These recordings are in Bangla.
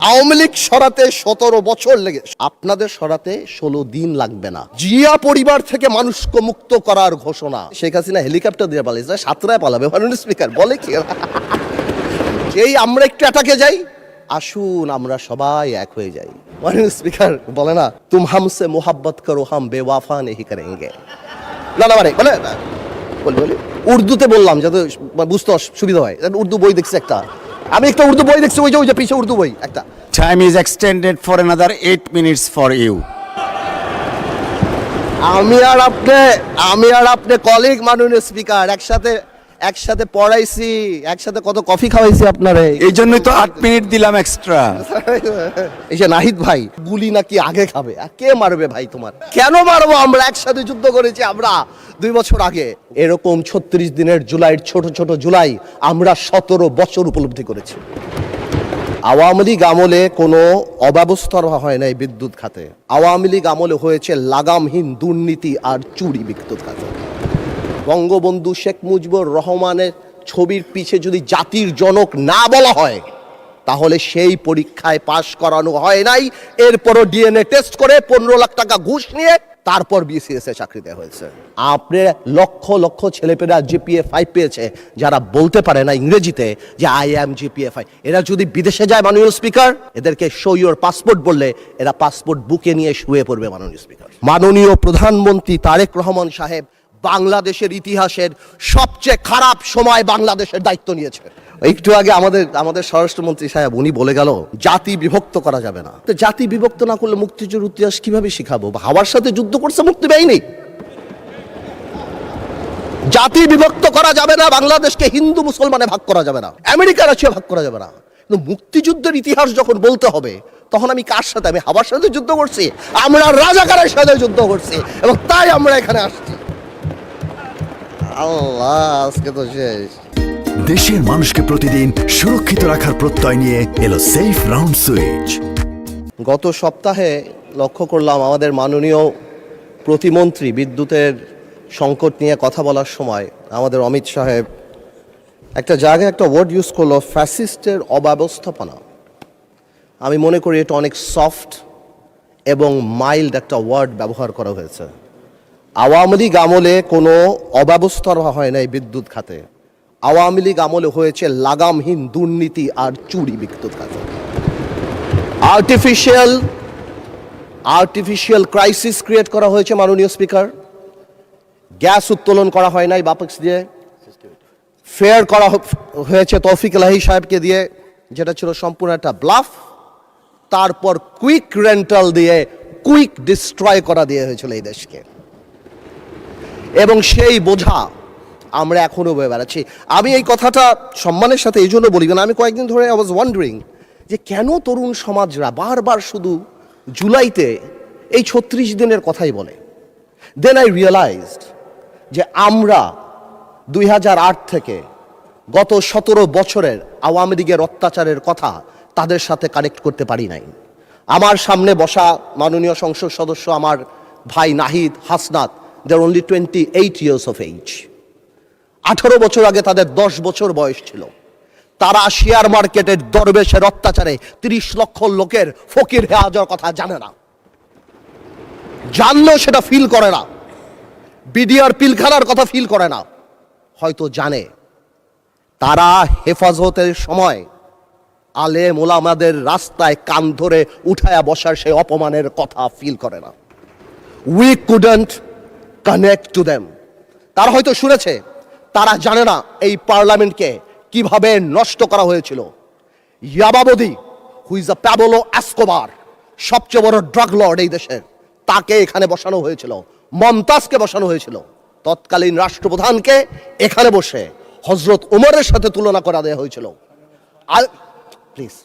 আওয়ামী লীগ সরাতে 17 বছর লেগে, আপনাদের সরাতে 16 দিন লাগবে না। জিয়া পরিবার থেকে মানুষকে মুক্ত করার ঘোষণা। শেখ হাসিনা হেলিকপ্টার দিয়ে পালিয়েছে, সাতরায় পালাবে। মাননীয় স্পিকার বলে কি, যেই আমরা একটু অ্যাটাকে যাই, আসুন আমরা সবাই এক হয়ে যাই। মাননীয় স্পিকার বলে না, তুম হামসে মোহাব্বত করো হাম বেওয়াফা নেহি করেঙ্গে। না না মানে বলে উর্দুতে বললাম যাতে বুঝতে সুবিধা হয়। উর্দু বই দেখছি একটা, আমি একটা উর্দু বই দেখছি, ওই যে পিছে উর্দু বই একটা। Time is extended for another 8 minutes for you. আমি আর আপনি কলিগ মাননীয় স্পিকার, একসাথে পড়াইছি, একসাথে কত কফি খাওয়াইছি আপনারে। এই জন্যই তো 8 মিনিট দিলাম এক্সট্রা। এই যে নাহিদ ভাই, গুলি নাকি আগে খাবে, কে মারবে ভাই তোমার? কেন মারবো? আমরা একসাথে যুদ্ধ করেছি, আমরা 2 বছর আগে। এরকম 36 দিনের জুলাইয়ের ছোট জুলাই আমরা 17 বছর উপলব্ধি করেছি। আওয়ামী লীগ আমলে কোনো অব্যবস্থার হয় নাই বিদ্যুৎ খাতে। আওয়ামী লীগ আমলে হয়েছে লাগামহীন দুর্নীতি আর চুরি বিদ্যুৎ খাতে। বঙ্গবন্ধু শেখ মুজিবুর রহমানের ছবির পিছে যদি জাতির জনক না বলা হয়, তাহলে সেই পরীক্ষায় পাশ করানো হয় নাই। এরপরও ডিএনএ টেস্ট করে 15 লাখ টাকা ঘুষ নিয়ে তারপর বিসিএস এ চাকরি দেওয়া হয়েছে। আপনি লক্ষ ছেলেপেলেরা জিপিএ 5 পেয়েছে, যারা বলতে পারে না ইংরেজিতে যে আই অ্যাম জিপিএ 5। এরা যদি বিদেশে যায় মাননীয় স্পিকার, এদেরকে শো ইওর পাসপোর্ট বললে এরা পাসপোর্ট বুকে নিয়ে শুয়ে পড়বে মাননীয় স্পিকার। মাননীয় প্রধানমন্ত্রী তারেক রহমান সাহেব বাংলাদেশের ইতিহাসের সবচেয়ে খারাপ সময় বাংলাদেশের দায়িত্ব নিয়েছে। একটু আগে আমাদের স্বরাষ্ট্রমন্ত্রী সাহেব উনি বলে গেল জাতি বিভক্ত করা যাবে না। তো জাতি বিভক্ত না করলে মুক্তিযুদ্ধের ইতিহাস কিভাবে শিখাবো? হাওয়ার সাথে যুদ্ধ করছে, মুক্তি পায়নি। জাতি বিভক্ত করা যাবে না, বাংলাদেশকে হিন্দু মুসলমানে ভাগ করা যাবে না, আমেরিকা রাশিয়া ভাগ করা যাবে না। কিন্তু মুক্তিযুদ্ধের ইতিহাস যখন বলতে হবে, তখন আমি কার সাথে? আমি হাওয়ার সাথে যুদ্ধ করছি, আমরা রাজাকারের সাথে যুদ্ধ করছি, এবং তাই আমরা এখানে আসছি। আল্লাহ, আজকে তো শেষ। দেশের মানুষকে প্রতিদিন সুরক্ষিত রাখার প্রত্যয় নিয়ে এলো সেফ রাউন্ড সুইচ। গত সপ্তাহে লক্ষ্য করলাম আমাদের মাননীয় প্রতিমন্ত্রী বিদ্যুতের সংকট নিয়ে কথা বলার সময় আমাদের অমিত সাহেব একটা জায়গায় একটা ওয়ার্ড ইউজ করলো, ফ্যাসিস্টের অব্যবস্থাপনা। আমি মনে করি এটা অনেক সফট এবং মাইল্ড একটা ওয়ার্ড ব্যবহার করা হয়েছে। আওয়ামী লীগ আমলে কোনো অব্যবস্থার হয় নাই বিদ্যুৎ খাতে। আওয়ামী লীগ আমলে হয়েছে লাগামহীন দুর্নীতি আর চুরি বিদ্যুৎ খাতে। আর্টিফিশিয়াল ক্রাইসিস ক্রিয়েট করা হয়েছে মাননীয় স্পিকার। গ্যাস উত্তোলন করা হয় নাই বাপেক্স দিয়ে, ফেয়ার করা হয়েছে তৌফিক এলাহি সাহেবকে দিয়ে, যেটা ছিল সম্পূর্ণ একটা ব্লাফ। তারপর কুইক রেন্টাল দিয়ে কুইক ডিস্ট্রয় করা দিয়ে হয়েছিল এই দেশকে, এবং সেই বোঝা আমরা এখনো বয়ে বেড়াচ্ছি। আমি এই কথাটা সম্মানের সাথে এই জন্য বলি, না আমি কয়েকদিন ধরে আই ওয়াজ ওয়ান্ডারিং যে কেন তরুণ সমাজরা বারবার শুধু জুলাইতে এই 36 দিনের কথাই বলে। দেন আই রিয়েলাইজড যে আমরা 2008 থেকে গত 17 বছরের আওয়ামী লীগের অত্যাচারের কথা তাদের সাথে কানেক্ট করতে পারি নাই। আমার সামনে বসা মাননীয় সংসদ সদস্য আমার ভাই নাহিদ, হাসনাত, দে আর অনলি 28 years of age। 18 বছর আগে তাদের 10 বছর বয়স ছিল। তারা শেয়ার মার্কেটের দরবেশের অত্যাচারে 30 লক্ষ লোকের ফকির হয়ে যাওয়ার কথা জানে না, জানলেও সেটা ফিল করে না। বিডিআর পিলখানার কথা ফিল করে না, হয়তো জানে। তারা হেফাজতের সময় আলেম ওলামাদের রাস্তায় কান ধরে উঠায়া বসার সেই অপমানের কথা ফিল করে না। We couldn't connect to them. তারা হয়তো শুনেছে, তারা জানে না এই পার্লামেন্টকে কিভাবে নষ্ট করা হয়েছিল। ইয়াবাবদি, who is a Pablo Escobar, সবচেয়ে বড় ড্রাগ লর্ড এই দেশের, তাকে এখানে বসানো হয়েছিল। মমতাজকে বসানো হয়েছিল। তৎকালীন রাষ্ট্রপ্রধানকে এখানে বসে হজরত উমরের সাথে তুলনা করা দেওয়া হয়েছিল। প্লিজ,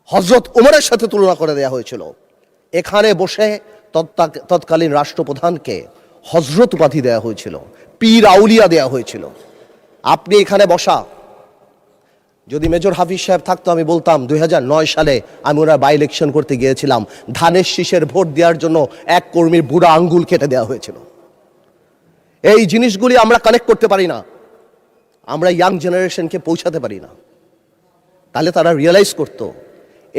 হজরত উমরের সাথে তুলনা করে দেওয়া হয়েছিল। এখানে বসে তৎকালীন রাষ্ট্রপ্রধানকে হজরত উপাধি দেওয়া হয়েছিল, পীর আউলিয়া দেওয়া হয়েছিল। আপনি এখানে বসা, যদি মেজর হাফিজ সাহেব থাকতো আমি বলতাম 2009 সালে আমি ওরা বাই ইলেকশন করতে গিয়েছিলাম, ধানের শীষের ভোট দেওয়ার জন্য এক কর্মীর বুড়া আঙ্গুল কেটে দেওয়া হয়েছিল। এই জিনিসগুলি আমরা কানেক্ট করতে পারি না, আমরা ইয়াং জেনারেশনকে পৌঁছাতে পারি না। তাহলে তারা রিয়েলাইজ করতো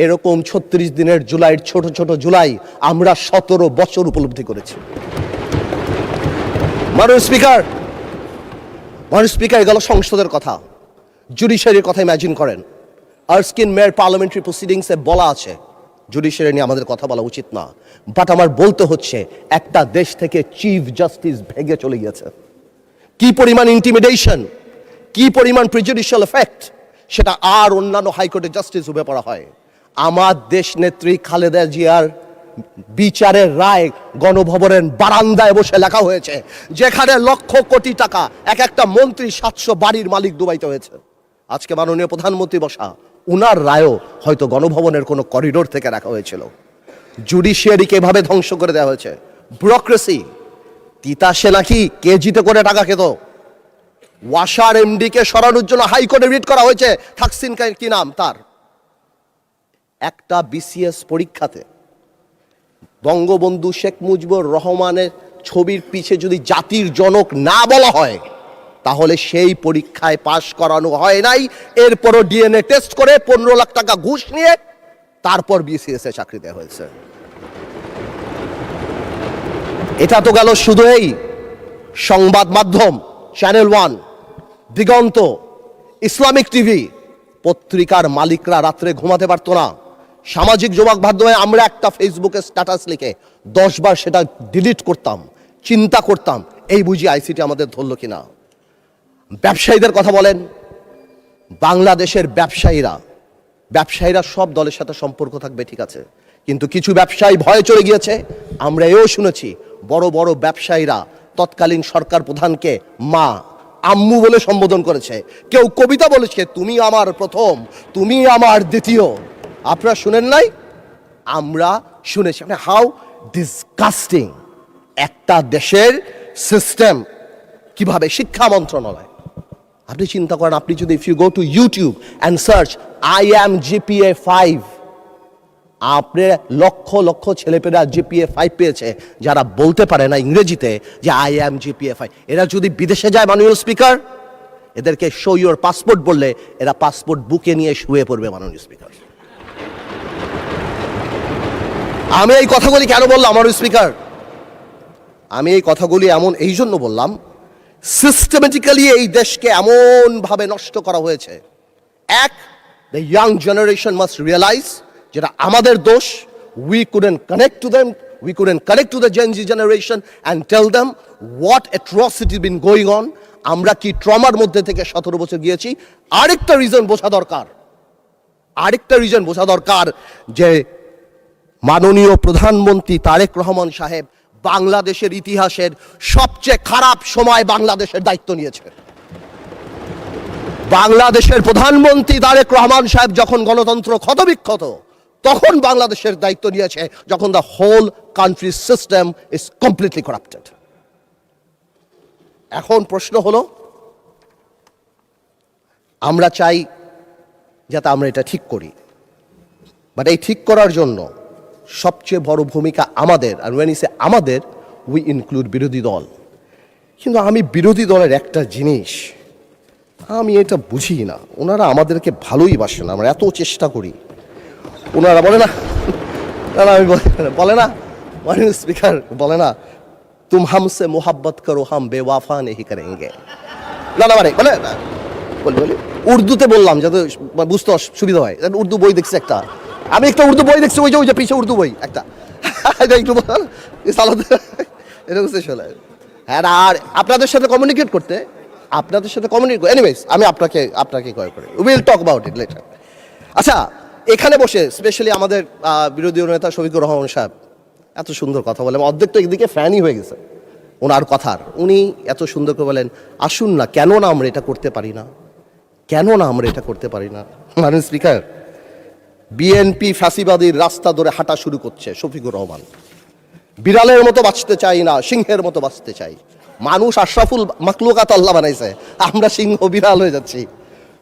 এরকম ৩৬ দিনের জুলাইয়ের ছোট ছোট জুলাই আমরা ১৭ বছর উপলব্ধি করেছি। মাননীয় স্পিকার, গেল সংসদের কথা, জুডিশিয়ারির কথা ইম্যাজিন করেন। আর্স্কিন মেয়র পার্লামেন্টারি প্রসিডিংসে বলা আছে জুডিশিয়ারি নিয়ে আমাদের কথা বলা উচিত না, বাট আমার বলতে হচ্ছে একটা দেশ থেকে চিফ জাস্টিস ভেগে চলে গিয়েছে। কি পরিমাণ ইন্টিমিডেশন, কি পরিমাণ প্রিজুডিশিয়াল এফেক্ট, সেটা আর অন্যান্য হাইকোর্টের জাস্টিস উঠে পড়া হয়। আমার দেশ নেত্রী খালেদা জিয়ার বিচারের রায় গণভবনের বারান্দায় বসে লেখা হয়েছে, যেখানে লক্ষ কোটি টাকা এক একটা মন্ত্রী ৭০০ বাড়ির মালিক ডুবাইতে হয়েছে। আজকে মাননীয় প্রধানমন্ত্রী বসা, উনার রায়ও হয়তো গণভবনের কোনো করিডোর থেকে রাখা হয়েছিল। জুডিশিয়ারিকে এভাবে ধ্বংস করে দেওয়া হয়েছে। ব্যুরোক্রেসি, তিতাসে নাকি কেজিতে করে টাকা খেত। ওয়াসার এমডিকে সরানোর জন্য হাইকোর্টে রিট করা হয়েছে। থাকসিন কি নাম তার, একটা বিসিএস পরীক্ষাতে বঙ্গবন্ধু শেখ মুজিবুর রহমানের ছবির পিছে যদি জাতির জনক না বলা হয়, তাহলে সেই পরীক্ষায় পাশ করানো হয় নাই। এরপরও ডিএনএ টেস্ট করে ১৫ লাখ টাকা ঘুষ নিয়ে তারপর বিসিএস এ চাকরি দেওয়া হয়েছে। এটা তো গেল শুধু এই সংবাদ মাধ্যম, চ্যানেল 1, দিগন্ত, ইসলামিক টিভি, পত্রিকার মালিকরা রাত্রে ঘুমাতে পারতো না। সামাজিক যোগাযোগ মাধ্যমে আমরা একটা ফেসবুকে স্ট্যাটাস লিখে 10 বার সেটা ডিলিট করতাম, চিন্তা করতাম এই বুঝি আইসিটি আমাদের ধরলো কিনা। ব্যবসায়ীদের কথা বলেন, বাংলাদেশের ব্যবসায়ীরা সব দলের সাথে সম্পর্ক থাকবে ঠিক আছে, কিন্তু কিছু ব্যবসায়ী ভয়ে চলে গিয়েছে। আমরা এও শুনেছি বড় বড় ব্যবসায়ীরা তৎকালীন সরকার প্রধানকে মা, আম্মু বলে সম্বোধন করেছে। কেউ কবিতা বলেছে, তুমি আমার প্রথম, তুমি আমার দ্বিতীয়। আপনারা শুনেন নাই? আমরা শুনেছি। মানে হাউ ডিসগাস্টিং একটা দেশের সিস্টেম। কিভাবে শিক্ষা মন্ত্রণালয়, আপনি চিন্তা করেন, আপনি যদি if you go to YouTube and search IAM GPA 5, আপনি লক্ষ লক্ষ ছেলেপেলেরা GPA 5 পেয়েছে যারা বলতে পারে না ইংরেজিতে যে IAM GPA 5। এরা যদি বিদেশে যায় মাননীয় স্পিকার, এদেরকে শো ইউর পাসপোর্ট বললে এরা পাসপোর্ট বুকে নিয়ে শুয়ে পড়বে মাননীয় স্পিকার। আমি এই কথাগুলি কেন বললাম মাননীয় স্পিকার? আমি এই কথাগুলি এই জন্য বললাম, সিস্টেমেটিক্যালি এই দেশকে এমন ভাবে নষ্ট করা হয়েছে। The young generation must realise যেটা আমাদের দোষ। We couldn't connect to them, we couldn't connect to the Gen Z generation and tell them what atrocity been going on. আমরা কি ট্রমার মধ্যে থেকে 17 বছর গিয়েছি। আরেকটা রিজন বোঝা দরকার যে মাননীয় প্রধানমন্ত্রী তারেক রহমান সাহেব বাংলাদেশের ইতিহাসের সবচেয়ে খারাপ সময় বাংলাদেশের দায়িত্ব নিয়েছে। বাংলাদেশের প্রধানমন্ত্রী তারেক রহমান সাহেব যখন গণতন্ত্র ক্ষতবিক্ষত, তখন বাংলাদেশের দায়িত্ব নিয়েছে যখন the whole country system is completely corrupted. এখন প্রশ্ন হলো, আমরা চাই যাতে আমরা এটা ঠিক করি, বাট এই ঠিক করার জন্য সবচেয়ে বড় ভূমিকা আমাদের। আর when I say আমাদের, উই ইনক্লুড বিরোধী দল। কিন্তু আমি বিরোধী দলের একটা জিনিস আমি এটা বুঝি না, ওনারা আমাদেরকে ভালোই বাসে না, আমরা এত চেষ্টা করি। ওনারা বলে না, আমি বলে না মাননীয় স্পিকার, বলে না তুম হামসে মোহাব্বত করো হাম বেওয়াফা নেহি করেঙ্গে। না মানে বলি উর্দুতে বললাম যাতে বুঝতে সুবিধা হয়। উর্দু বই দেখছি একটা, আমি একটা উর্দু বই দেখছি, ওই যে পিছে উর্দু বই একটা, একটু হ্যাঁ। আর আপনাদের সাথে কমিউনিকেট করতে, এনিওয়েজ আমি আপনাকে কয় করে will talk about it later. আচ্ছা, এখানে বসে স্পেশালি আমাদের বিরোধী নেতা শফিকুর রহমান সাহেব এত সুন্দর কথা বলেন, অর্ধেক তো একদিকে ফ্যানই হয়ে গেছে ওনার কথার। উনি এত সুন্দর করে বলেন, আসুন না, কেন না আমরা এটা করতে পারি না। মাননীয় স্পিকার, বিএনপি ফ্যাসিবাদীর রাস্তা ধরে হাঁটা শুরু করছে শফিকুর রহমান। বিড়ালের মতো বাঁচতে চাই না, সিংহের মতো বাঁচতে চাই। মানুষ আশরাফুল মাখলুকাত আল্লাহ বানাইছে, আমরা সিংহ বিড়াল হয়ে যাচ্ছি।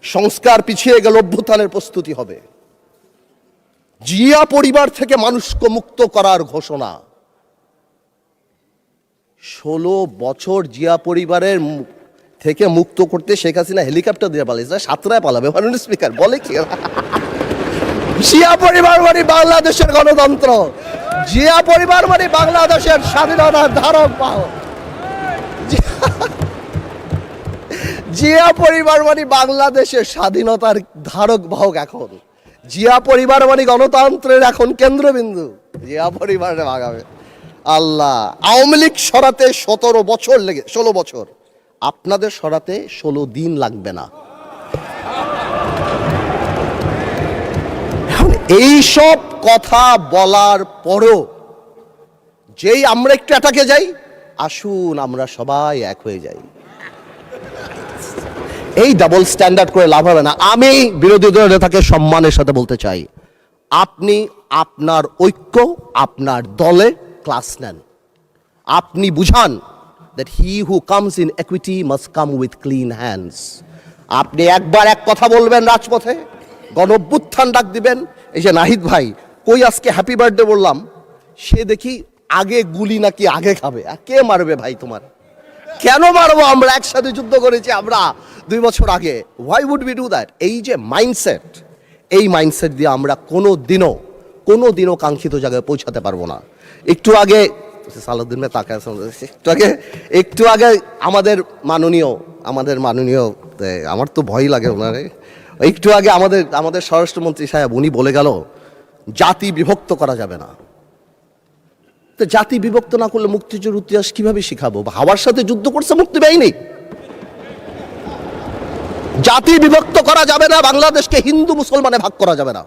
সংস্কার পিছিয়ে গেলে অভ্যুত্থানের প্রস্তুতি হবে। জিয়া পরিবার থেকে মানুষকে মুক্ত করার ঘোষণা। 16 বছর জিয়া পরিবারের থেকে মুক্ত করতে শেখ হাসিনা হেলিকপ্টার দিয়ে পালিয়েছে, সাতরায় পালাবে মাননীয় স্পিকার। বলে কি জিয়া পরিবার মানে বাংলাদেশের গণতন্ত্র, জিয়া পরিবার মানে বাংলাদেশের স্বাধীনতার ধারক বাহক, জিয়া পরিবার মানে বাংলাদেশের স্বাধীনতার ধারক বাহক। এখন জিয়া পরিবার মানে গণতন্ত্রের এখন কেন্দ্রবিন্দু, জিয়া পরিবারে ভাগাবে। আল্লাহ, আওয়ামী লীগ সরাতে 16 বছর, আপনাদের সরাতে 16 দিন লাগবে না। এই সব কথা বলার পরও যেই আমরা একটু অ্যাটাকে যাই, আসুন আমরা সবাই এক হয়ে যাই, এই ডাবল স্ট্যান্ডার্ড করে লাভ হবে না। আমি বিরোধী দলের নেতাকে সম্মানের সাথে বলতে চাই, আপনি আপনার ঐক্য আপনার দলে ক্লাস নেন, আপনি বুঝান that he who comes in equity must come with clean hands। আপনি একবার এক কথা বলবেন রাজপথে, গণঅভ্যুত্থান ডাক দিবেন। এই যে নাহিদ ভাই কই আজকে হ্যাপি বার্থডে বললাম, সে দেখি আগে গুলি নাকি আগে খাবে। কে মারবে ভাই তোমার? কেন মারবো? আমরা একসাথে যুদ্ধ করেছি আমরা 2 বছর আগে। Why would we do that? এই যে মাইন্ডসেট, এই মাইন্ডসেট দিয়ে আমরা কোনো দিনও কাঙ্ক্ষিত জায়গায় পৌঁছাতে পারবো না। একটু আগে সালাউদ্দিন ভাই তাকায়, একটু আগে আমাদের মাননীয় আমার তো ভয় লাগে ওনারে, একটু আগে আমাদের স্বরাষ্ট্রমন্ত্রী সাহেব উনি বলে গেল জাতি বিভক্ত করা যাবে না। তো জাতি বিভক্ত না করলে মুক্তিযুদ্ধের ইতিহাস কিভাবে শিখাবো? হাওয়ার সাথে যুদ্ধ করছে মুক্তি বাহিনী। জাতি বিভক্ত করা যাবে না, বাংলাদেশকে হিন্দু মুসলমানে ভাগ করা যাবে না,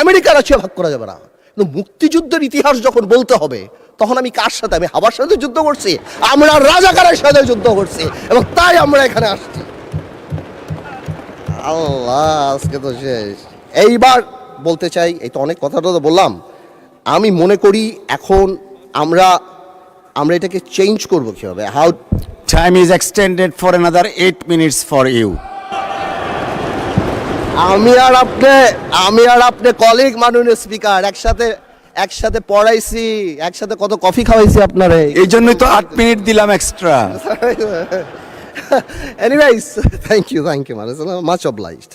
আমেরিকা রাশিয়া ভাগ করা যাবে না। কিন্তু মুক্তিযুদ্ধের ইতিহাস যখন বলতে হবে, তখন আমি কার সাথে? আমি হাওয়ার সাথে যুদ্ধ করছি, আমরা রাজাকারের সাথে যুদ্ধ করছি, এবং তাই আমরা এখানে আসছি। আল্লাহ, আজকে তো শেষ। এইবার বলতে চাই, এই তো অনেক কথাটা তো বললাম, আমি মনে করি এখন আমরা এটাকে চেঞ্জ করবো কিভাবে? How Time is extended for another 8 minutes for you. আমি আর আপনি কলিগ মাননীয় স্পিকার, একসাথে পড়াইছি, একসাথে কত কফি খাওয়াইছি আপনারে, এই জন্যই তো 8 মিনিট দিলাম extra. Anyways, thank you, much obliged.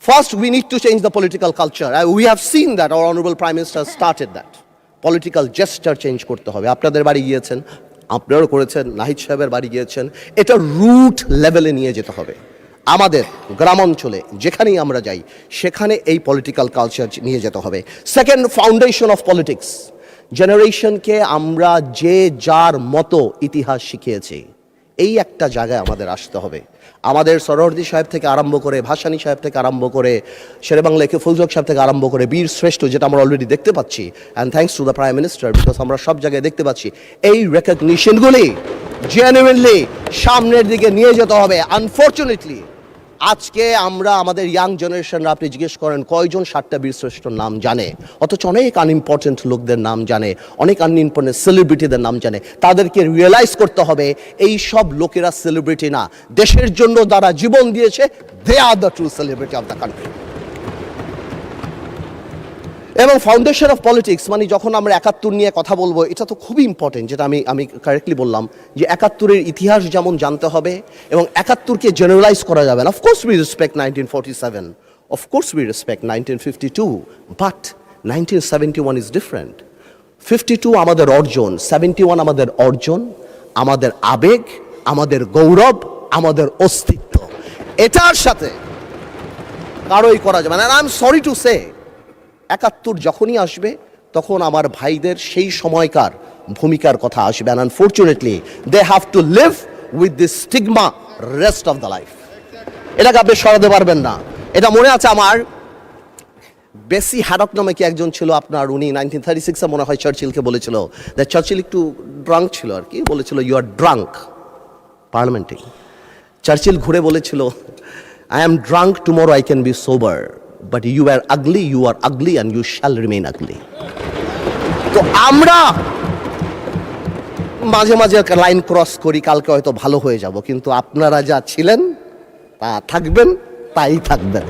First, we need to change the political culture. We have seen that our honorable Prime Minister started that. Political gesture change করতে হবে। আপনাদের বাড়ি গিয়েছেন, আপনারাও করেছেন, নাহিদ সাহেবের বাড়ি গিয়েছেন। এটা রুট লেভেলে নিয়ে যেতে হবে। আমাদের গ্রামাঞ্চলে যেখানেই আমরা যাই, সেখানে এই পলিটিক্যাল কালচার নিয়ে যেতে হবে। Second, foundation of politics. জেনারেশনকে আমরা যে যার মতো ইতিহাস শিখিয়েছি, এই একটা জায়গায় আমাদের আসতে হবে। আমাদের সরোয়ার্দী সাহেব থেকে আরম্ভ করে, ভাসানী সাহেব থেকে আরম্ভ করে, শেরেবাংলা একে ফুলজক সাহেব থেকে আরম্ভ করে, বীর শ্রেষ্ঠ, যেটা আমরা অলরেডি দেখতে পাচ্ছি, and thanks to the prime minister, because আমরা সব জায়গায় দেখতে পাচ্ছি এই রেকগনিশনগুলি জেনুইনলি সামনের দিকে নিয়ে যেতে হবে। আনফর্চুনেটলি আজকে আমরা আমাদের ইয়াং জেনারেশনরা, আপনি জিজ্ঞেস করেন কয়জন 7টা বীরশ্রেষ্ঠর নাম জানে, অথচ অনেক আনইম্পর্টেন্ট লোকদের নাম জানে, অনেক আনইম্পর্টেন্ট সেলিব্রিটিদের নাম জানে। তাদেরকে রিয়েলাইজ করতে হবে এই সব লোকেরা সেলিব্রিটি না, দেশের জন্য যারা জীবন দিয়েছে, they are the true celebrity of the country. এবং ফাউন্ডেশন অফ পলিটিক্স মানে যখন আমরা 71 নিয়ে কথা বলবো, এটা তো খুবই ইম্পর্টেন্ট, যেটা আমি কারেক্টলি বললাম যে 71-এর ইতিহাস যেমন জানতে হবে এবং 71-কে জেনারেলাইজ করা যাবে না। Of course we respect 1947, of course we respect 1952, but 1971 is different. 52 আমাদের অর্জন, 71 আমাদের অর্জন, আমাদের আবেগ, আমাদের গৌরব, আমাদের অস্তিত্ব। এটার সাথে কারোই করা যাবে না। I am sorry to say, 71 যখনই আসবে তখন আমার ভাইদের সেই সময়কার ভূমিকার কথা আসবে। And unfortunately they have to live with this stigma rest of the life. এটাকে আপনি সরাতে পারবেন না। এটা মনে আছে আমার, বেসি হ্যাডক নামে কি একজন ছিল আপনার, উনি 1936-এ মনে হয় চার্চিলকে বলেছিল, চার্চিল একটু ড্রাঙ্ক ছিল আর কি, বলেছিল ইউ আর ড্রাঙ্ক পার্লামেন্টে। চার্চিল ঘুরে বলেছিল I am drunk, tomorrow I can be sober, but you are ugly and you shall remain ugly। তো আমরা মাঝে মাঝে লাইন ক্রস করি, কালকে হয়তো ভালো হয়ে যাব, কিন্তু আপনারা যা ছিলেন তা থাকবেন, তাই থাকবেন।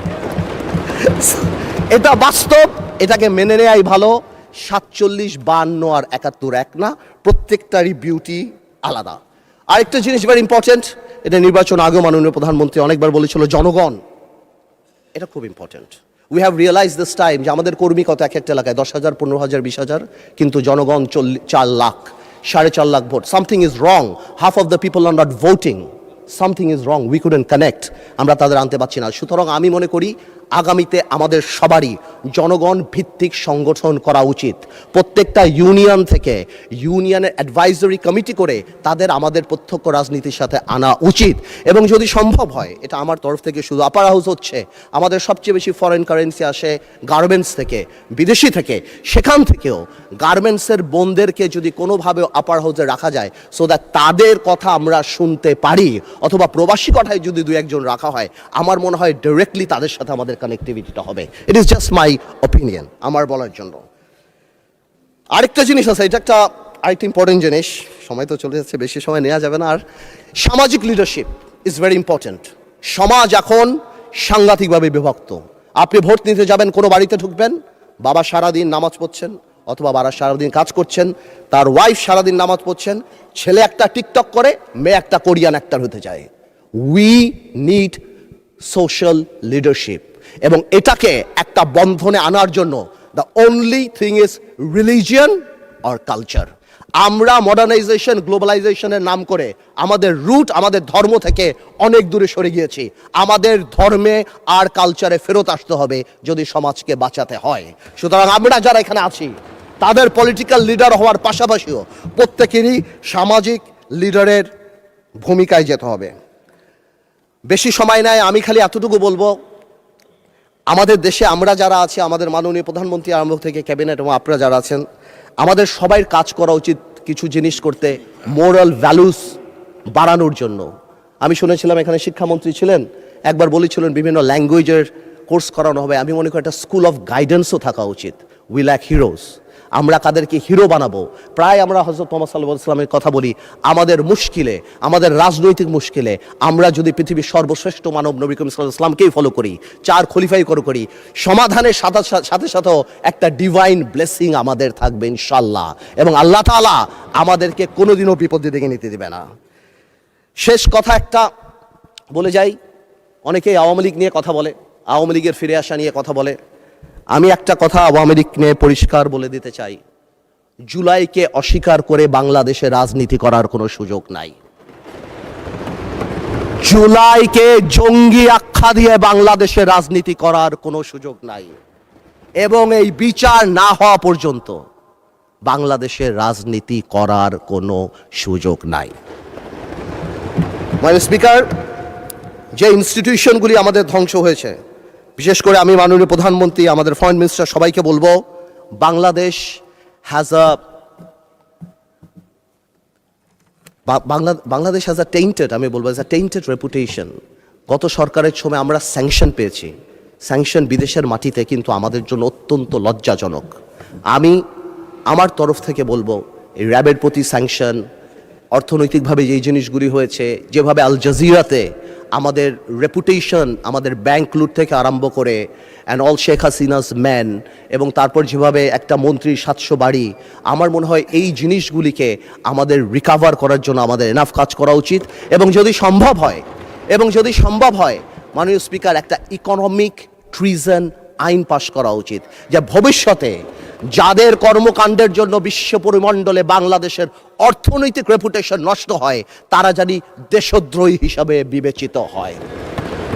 এটা বাস্তব, এটাকে মেনে নেয়াই ভালো। 47, 52 আর 71 এক না, প্রত্যেকটারই বিউটি আলাদা। আরেকটা জিনিস ভেরি ইম্পর্টেন্ট, এটা নির্বাচন আগে মাননীয় প্রধানমন্ত্রী অনেকবার বলেছিল, জনগণ, এটা খুব important. We have realise this time যে আমাদের কর্মী কত এক একটা এলাকায় 10,000, 15,000, 20,000, কিন্তু জনগণ 4 lakh, 4.5 lakh vote. Something is wrong, half of the people are not voting, something is wrong, we couldn't connect, আমরা তাদের আনতে পারছি না। সুতরাং আমি মনে করি আগামীতে আমাদের সবারই জনগণ ভিত্তিক সংগঠন করা উচিত। প্রত্যেকটা ইউনিয়ন থেকে ইউনিয়নের অ্যাডভাইজরি কমিটি করে তাদের আমাদের প্রত্যক্ষ রাজনীতির সাথে আনা উচিত। এবং যদি সম্ভব হয়, এটা আমার তরফ থেকে শুধু, আপার হাউস হচ্ছে আমাদের সবচেয়ে বেশি ফরেন কারেন্সি আসে গার্মেন্টস থেকে, বিদেশি থেকে, সেখান থেকেও গার্মেন্টসের বোনদেরকে যদি কোনোভাবে আপার হাউসে রাখা যায় সো দ্যাট তাদের কথা আমরা শুনতে পারি, অথবা প্রবাসী কথায় যদি 2-1 জন রাখা হয়, আমার মনে হয় ডিরেক্টলি তাদের সাথে আমাদের কানেক্টিভিটিটা হবে। It is just my opinion, আমার বলার জন্য। আরেকটা জিনিস আছে, এটা আরেকটা ইম্পর্টেন্ট জিনিস, সময় তো চলে যাচ্ছে, বেশি সময় নেওয়া যাবে না। আর সামাজিক লিডারশিপ ইজ ভেরি ইম্পর্টেন্ট। সমাজ এখন সাংঘাতিকভাবে বিভক্ত। আপনি ভোট নিতে যাবেন, কোনো বাড়িতে ঢুকবেন, বাবা সারাদিন নামাজ পড়ছেন, অথবা বাবা সারাদিন কাজ করছেন, তার ওয়াইফ সারাদিন নামাজ পড়ছেন, ছেলে একটা টিকটক করে, মেয়ে একটা কোরিয়ান অ্যাক্টর হতে চায়। উই নিড সোশ্যাল লিডারশিপ, এবং এটাকে একটা বন্ধনে আনার জন্য the only thing is religion or culture. আমরা মডার্নাইজেশন, গ্লোবালাইজেশনের নাম করে আমাদের রুট, আমাদের ধর্ম থেকে অনেক দূরে সরে গিয়েছি। আমাদের ধর্মে আর কালচারে ফেরত আসতে হবে যদি সমাজকে বাঁচাতে হয়। সুতরাং আমরা যারা এখানে আছি তাদের পলিটিক্যাল লিডার হওয়ার পাশাপাশিও প্রত্যেকেরই সামাজিক লিডারের ভূমিকায় যেতে হবে। বেশি সময় নাই, আমি খালি এতটুকু বলবো, আমাদের দেশে আমরা যারা আছি, আমাদের মাননীয় প্রধানমন্ত্রী আরম্ভ থেকে ক্যাবিনেট এবং আপনারা যারা আছেন, আমাদের সবাইয়ের কাজ করা উচিত কিছু জিনিস করতে, মোরাল ভ্যালুস বাড়ানোর জন্য। আমি শুনেছিলাম এখানে শিক্ষামন্ত্রী ছিলেন, একবার বলেছিলেন বিভিন্ন ল্যাঙ্গুয়েজের কোর্স করানো হবে। আমি মনে করি একটা স্কুল অফ গাইডেন্সও থাকা উচিত। উই ল্যাক হিরোজ, আমরা কাদেরকে হিরো বানাবো? প্রায় আমরা হযরত মুহাম্মদ সাল্লাল্লাহু আলাইহি ওয়াসাল্লামের কথা বলি, আমাদের মুশকিলে, আমাদের রাজনৈতিক মুশকিলে আমরা যদি পৃথিবীর সর্বশ্রেষ্ঠ মানব নবী করিম সাল্লাল্লাহু আলাইহি ওয়াসাল্লামকেই ফলো করি, 4 খলিফাই করি, সমাধানের সাথে সাথেও একটা ডিভাইন ব্লেসিং আমাদের থাকবে ইনশাআল্লাহ, এবং আল্লাহ তাআলা আমাদেরকে কোনোদিনও বিপদের দিকে নিতে দেবে না। শেষ কথা একটা বলে যাই, অনেকেই আওয়ামী লীগ নিয়ে কথা বলে, আওয়ামী লীগের ফিরে আসা নিয়ে কথা বলে। আমি একটা কথা আওয়ামী লীগ নিয়ে পরিষ্কার বলে দিতে চাই, জুলাইকে অস্বীকার করে বাংলাদেশে রাজনীতি করার কোনো সুযোগ নাই। জুলাইকে জঙ্গি আখ্যা দিয়ে বাংলাদেশে রাজনীতি করার কোনো সুযোগ নাই, এবং এই বিচার না হওয়া পর্যন্ত বাংলাদেশে রাজনীতি করার কোনো সুযোগ নাই। মানে স্পিকার, যে ইনস্টিটিউশনগুলি আমাদের ধ্বংস হয়েছে, বিশেষ করে আমি মাননীয় প্রধানমন্ত্রী, আমাদের ফরেন মিনিস্টার সবাইকে বলবো, বাংলাদেশ হ্যাজ আ টেইন্টেড, আমি বলবো অ্যাজ আ টেইন্টেড রেপুটেশন। গত সরকারের সময় আমরা স্যাংশন পেয়েছি, স্যাংশন বিদেশের মাটিতে, কিন্তু আমাদের জন্য অত্যন্ত লজ্জাজনক। আমি আমার তরফ থেকে বলবো, এই র্যাবের প্রতি স্যাংশন, অর্থনৈতিকভাবে যেই জিনিসগুলি হয়েছে, যেভাবে আল জাজিরাতে আমাদের রেপুটেশন, আমাদের ব্যাংক লুট থেকে আরম্ভ করে and all Sheikh Hasina's man, এবং তারপর যেভাবে একটা মন্ত্রীর 700 বাড়ি, আমার মনে হয় এই জিনিসগুলিকে আমাদের রিকাভার করার জন্য আমাদের এনাফ কাজ করা উচিত। এবং যদি সম্ভব হয় মাননীয় স্পিকার, একটা ইকোনমিক ট্রিজন আইন পাশ করা উচিত, যা ভবিষ্যতে যাদের কর্মকাণ্ডের জন্য বিশ্ব পরিমণ্ডলে বাংলাদেশের অর্থনৈতিক রেপুটেশন নষ্ট হয়, তারা জানি দেশদ্রোহী হিসাবে বিবেচিত হয়।